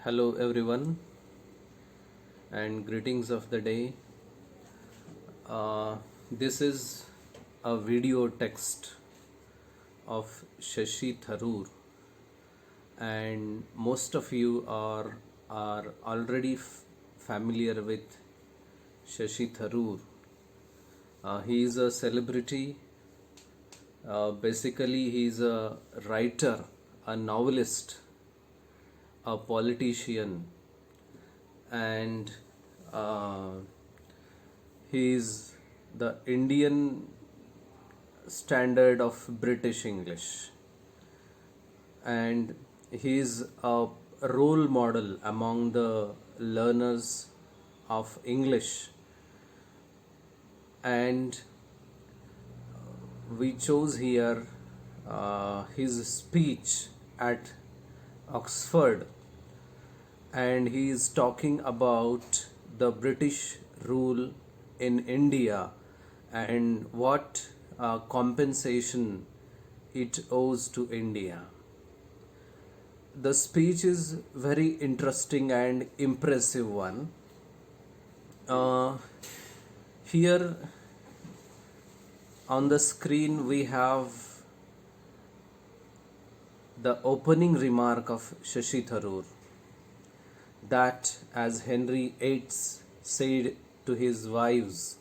Hello everyone and greetings of the day. This is a video text of Shashi Tharoor, and most of you are already familiar with Shashi Tharoor. He is a celebrity. Basically, he is a writer, a novelist, a politician, and uh, he is the Indian standard of British English, and he is a role model among the learners of English. And we chose here his speech at Oxford, and he is talking about the British rule in India and what compensation it owes to India. The speech is very interesting and impressive one. Here on the screen we have the opening remark of Shashi Tharoor, that as Henry VIII said to his wives,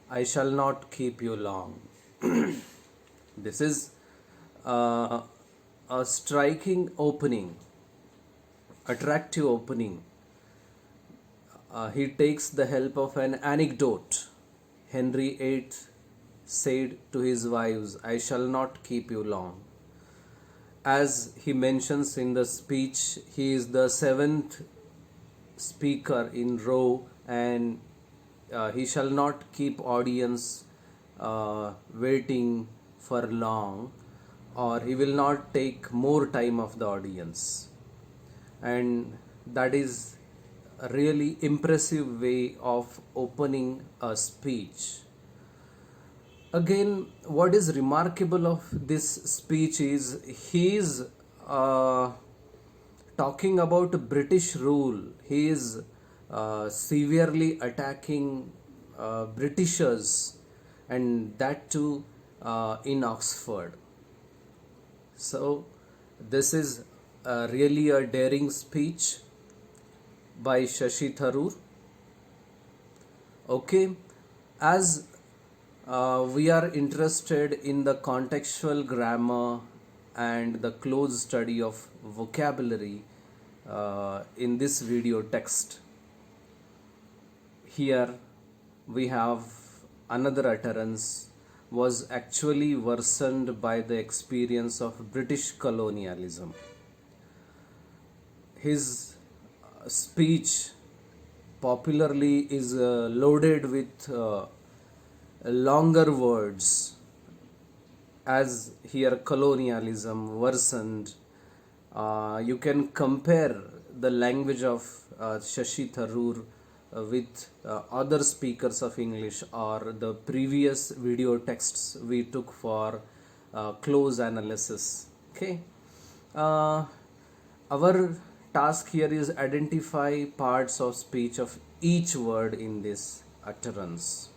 I shall not keep you long. This is a striking opening, attractive opening. He takes the help of an anecdote. Henry VIII said to his wives, I shall not keep you long. As he mentions in the speech, he is the seventh speaker in row, and he shall not keep audience waiting for long, or he will not take more time of the audience. And that is a really impressive way of opening a speech. Again, what is remarkable of this speech is he is talking about British rule. He is severely attacking Britishers, and that too in Oxford. So, this is really a daring speech by Shashi Tharoor. Okay, as we are interested in the contextual grammar and the close study of vocabulary in this video text. Here we have another utterance was actually worsened by the experience of British colonialism. His speech popularly is loaded with longer words, as here colonialism worsened. You can compare the language of Shashi Tharoor with other speakers of English or the previous video texts we took for close analysis. Okay, our task here is identify parts of speech of each word in this utterance.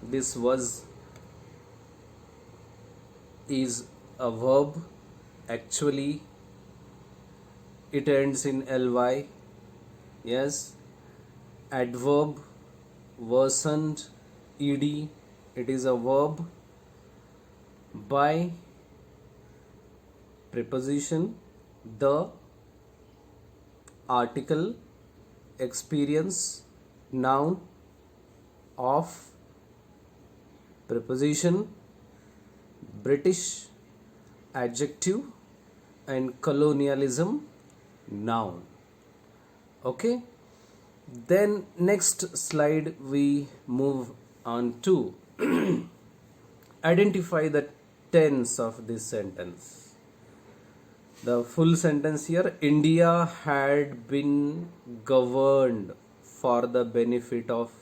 This was is a verb. Actually, it ends in ly. Yes. Adverb, worsened, ed. It is a verb. By, preposition, the, article, experience, noun, of, preposition, British, adjective, and colonialism, noun. Okay, then next slide we move on to identify the tense of this sentence. The full sentence here: India had been governed for the benefit of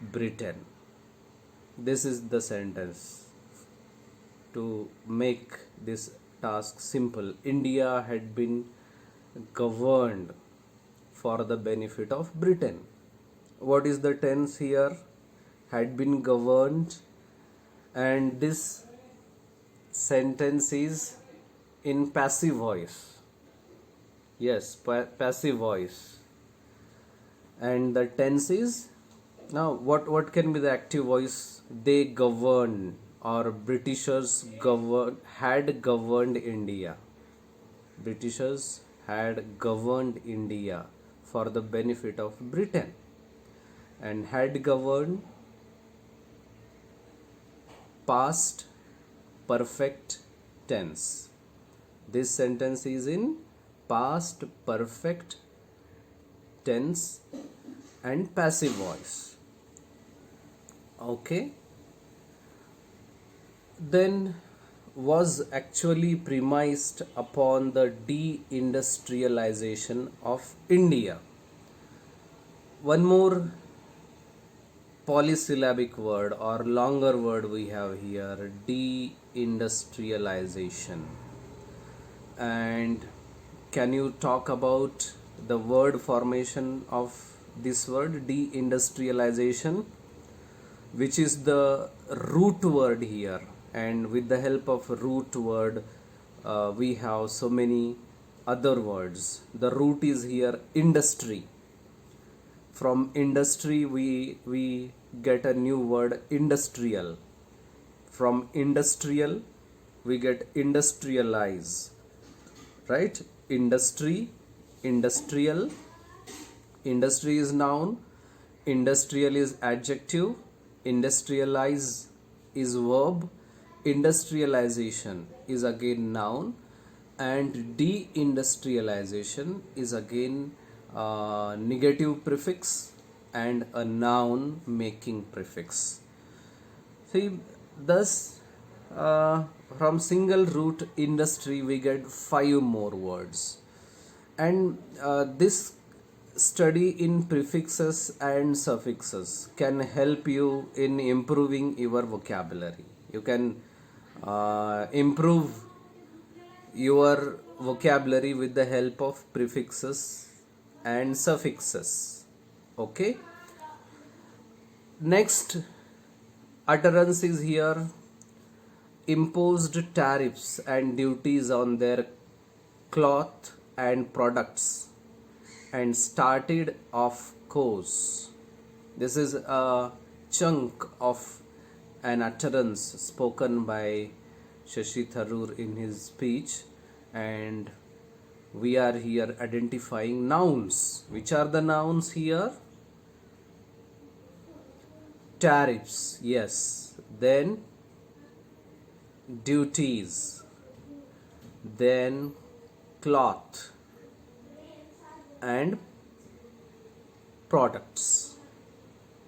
Britain. This is the sentence to make this task simple. India had been governed for the benefit of Britain. What is the tense here? Had been governed, and this sentence is in passive voice. Yes, passive voice. And the tense is, now what can be the active voice? They governed, or Britishers had governed India. Britishers had governed India for the benefit of Britain. And had governed, past perfect tense. This sentence is in past perfect tense and passive voice. Okay. Then was actually premised upon the deindustrialization of India. One more polysyllabic word or longer word we have here, deindustrialization. And can you talk about the word formation of this word, deindustrialization, which is the root word here? And with the help of root word, we have so many other words. The root is here industry. From industry we get a new word, industrial. From industrial we get industrialize, right? Industry, industrial. Industry is noun, industrial is adjective, industrialize is verb, industrialization is again noun, and deindustrialization is again negative prefix and a noun making prefix. See, thus from single root industry we get 5 more words. And this study in prefixes and suffixes can help you in improving your vocabulary. You can improve your vocabulary with the help of prefixes and suffixes. Okay. Next utterance is here, imposed tariffs and duties on their cloth and products and started of course. This is a chunk of an utterance spoken by Shashi Tharoor in his speech, and we are here identifying nouns. Which are the nouns here? Tariffs, yes. Then duties. Then cloth and products.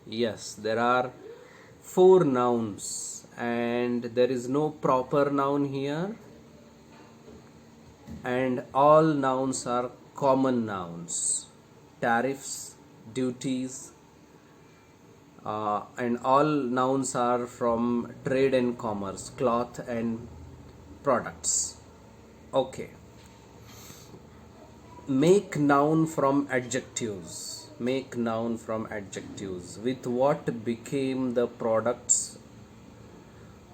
Yes, there are 4 nouns and there is no proper noun here, and all nouns are common nouns. Tariffs, duties, and all nouns are from trade and commerce, cloth and products. Okay. Make noun from adjectives. Make noun from adjectives. With what became the products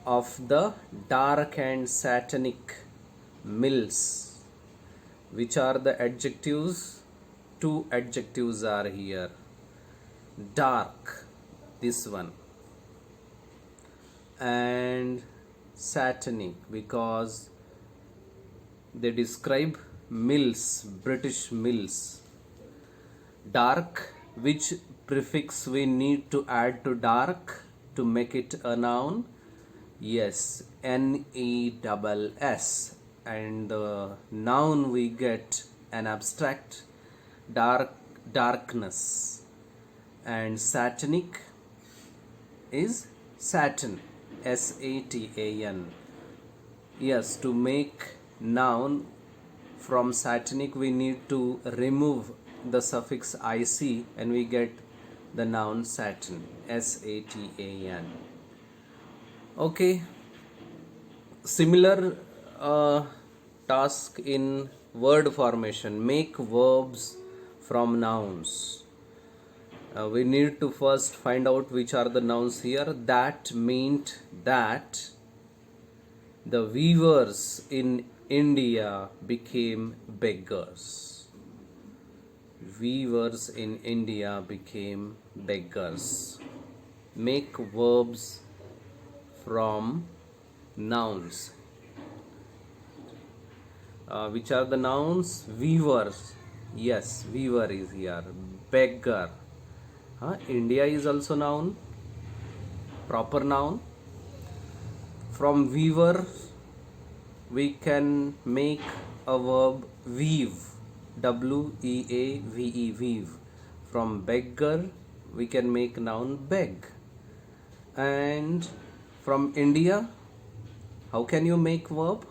of the dark and satanic mills? Which are the adjectives? 2 adjectives are here. Dark, this one, and satanic, because they describe mills, British mills. Dark, which prefix we need to add to dark to make it a noun? Yes, NESS. And the noun we get an abstract, darkness. And satanic is Satan, SATAN. Yes, to make noun from satanic we need to remove the suffix IC and we get the noun Satan, SATAN. Okay. Similar task in word formation. Make verbs from nouns. We need to first find out which are the nouns here. That meant that the weavers in India became beggars. Weavers in India became beggars. Make verbs from nouns. Which are the nouns? Weavers. Yes, weaver is here. Beggar. India is also noun. Proper noun. From weaver, we can make a verb weave. W-E-A-V-E, weave. From beggar, we can make noun beg. And from India, how can you make verb?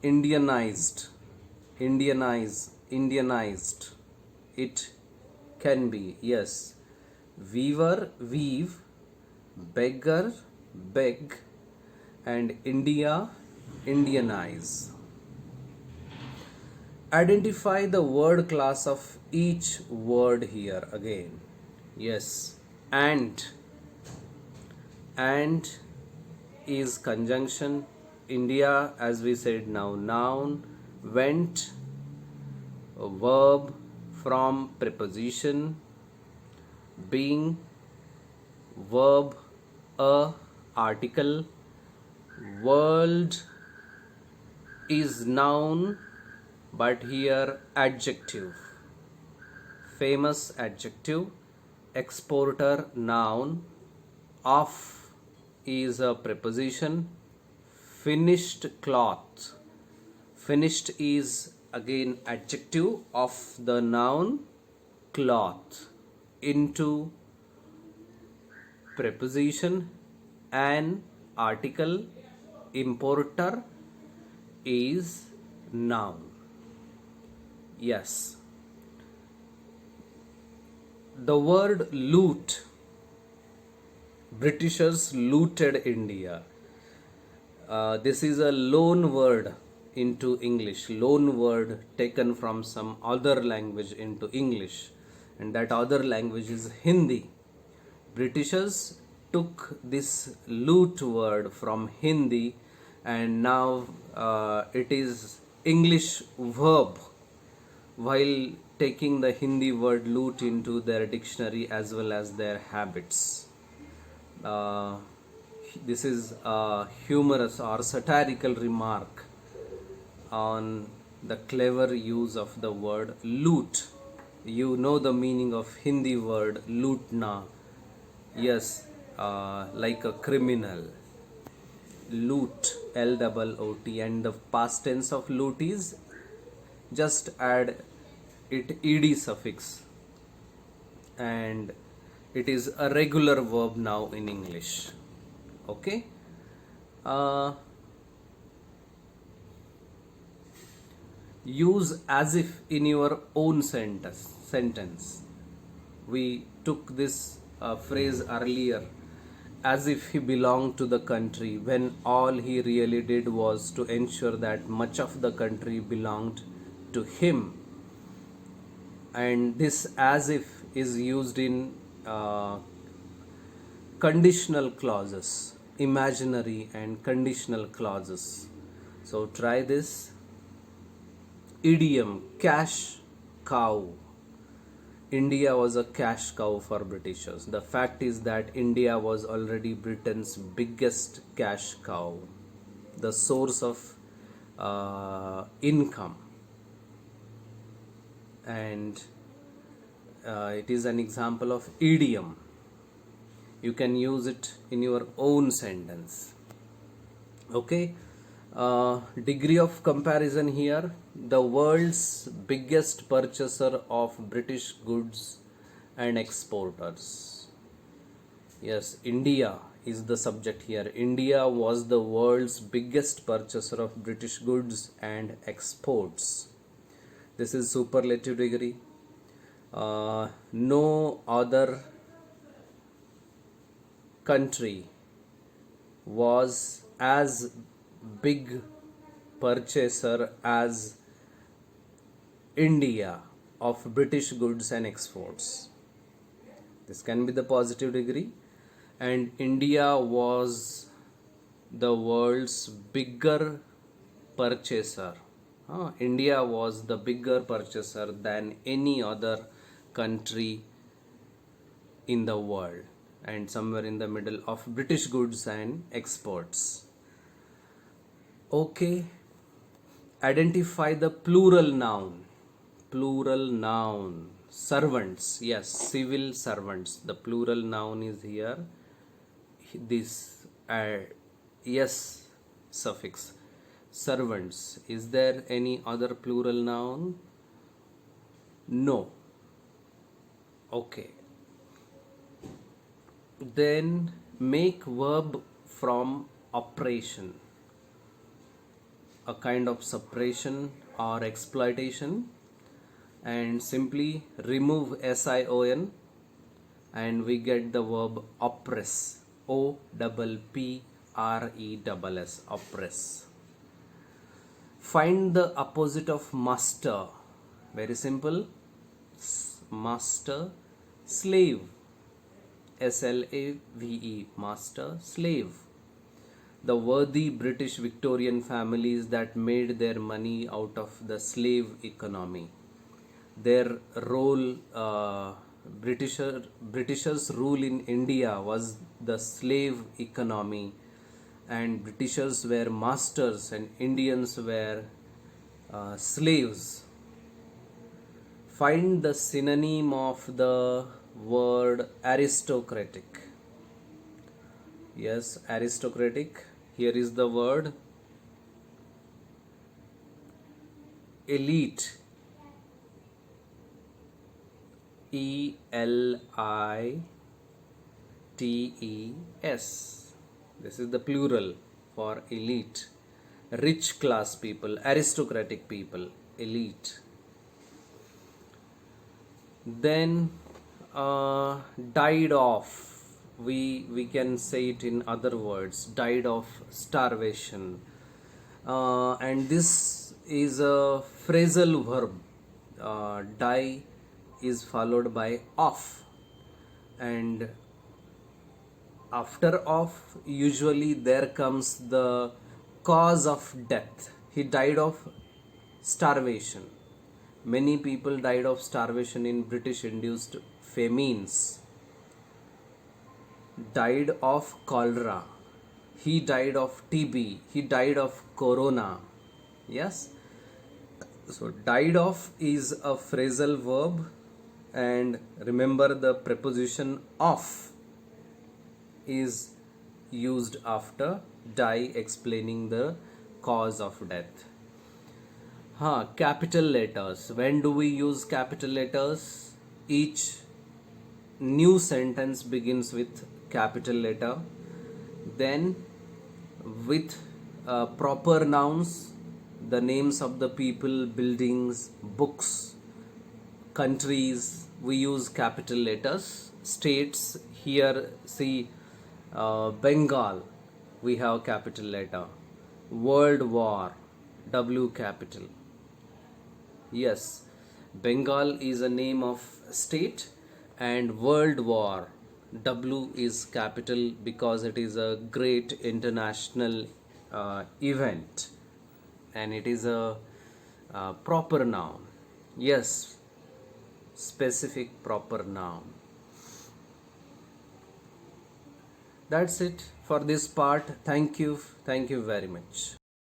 Indianized. Indianized. It can be, yes. Weaver, weave. Beggar, beg. And India, Indianize. Identify the word class of each word here again. Yes. And is conjunction. India, as we said now, noun. Went, a verb from preposition. Being, verb, a, article. World is noun, but here adjective. Famous, adjective. Exporter, noun. Of is a preposition. Finished cloth. Finished is again adjective of the noun cloth. Into, preposition. An, article. Importer is noun. Yes. The word loot. Britishers looted India. This is a loan word into English. Loan word taken from some other language into English. And that other language is Hindi. Britishers took this loot word from Hindi, and now it is English verb, while taking the Hindi word loot into their dictionary as well as their habits. This is a humorous or satirical remark on the clever use of the word loot. You know the meaning of Hindi word lootna. Yes, like a criminal. Loot, L-O-O-T, and the past tense of loot is just add it ed suffix, and it is a regular verb now in English. Okay. Use as if in your own sentence. We took this phrase earlier, as if he belonged to the country, when all he really did was to ensure that much of the country belonged to him. And this as if is used in conditional clauses, imaginary and conditional clauses. So try this. Idiom, cash cow. India was a cash cow for Britishers. The fact is that India was already Britain's biggest cash cow, the source of income. And it is an example of idiom. You can use it in your own sentence. Okay. Degree of comparison here. The world's biggest purchaser of British goods and exporters. Yes, India is the subject here. India was the world's biggest purchaser of British goods and exports. This is superlative degree. No other country was as big purchaser as India of British goods and exports. This can be the positive degree. And India was the world's bigger purchaser. India was the bigger purchaser than any other country in the world, and somewhere in the middle of British goods and exports. Okay, identify the plural noun. Plural noun. Servants. Yes, civil servants. The plural noun is here. This yes suffix. Servants. Is there any other plural noun? No. Okay. Then make verb from operation, a kind of suppression or exploitation, and simply remove SION and we get the verb oppress. OPPRESS. Oppress. Find the opposite of master. Very simple. Master, slave. SLAVE. Master, slave. The worthy British Victorian families that made their money out of the slave economy. Their role, Britishers' rule in India was the slave economy, and Britishers were masters and Indians were slaves. Find the synonym of the word aristocratic. Yes, aristocratic. Here is the word elite. ELITES. This is the plural for elite. Rich class people, aristocratic people, elite. Then died of. We can say it in other words. Died of starvation. And this is a phrasal verb. Die is followed by of, and after of usually there comes the cause of death. He died of starvation. Many people died of starvation in British induced famines. Died of cholera. He died of TB. He died of corona. Yes. So died of is a phrasal verb, and remember the preposition of is used after die, explaining the cause of death. Capital letters. When do we use capital letters? Each new sentence begins with capital letter. Then with proper nouns, the names of the people, buildings, books, countries, we use capital letters. States, here see Bengal, we have capital letter. World War, W capital. Yes, Bengal is a name of state, and World War, W is capital because it is a great international event, and it is a proper noun. Yes, specific proper noun. That's it for this part. Thank you very much.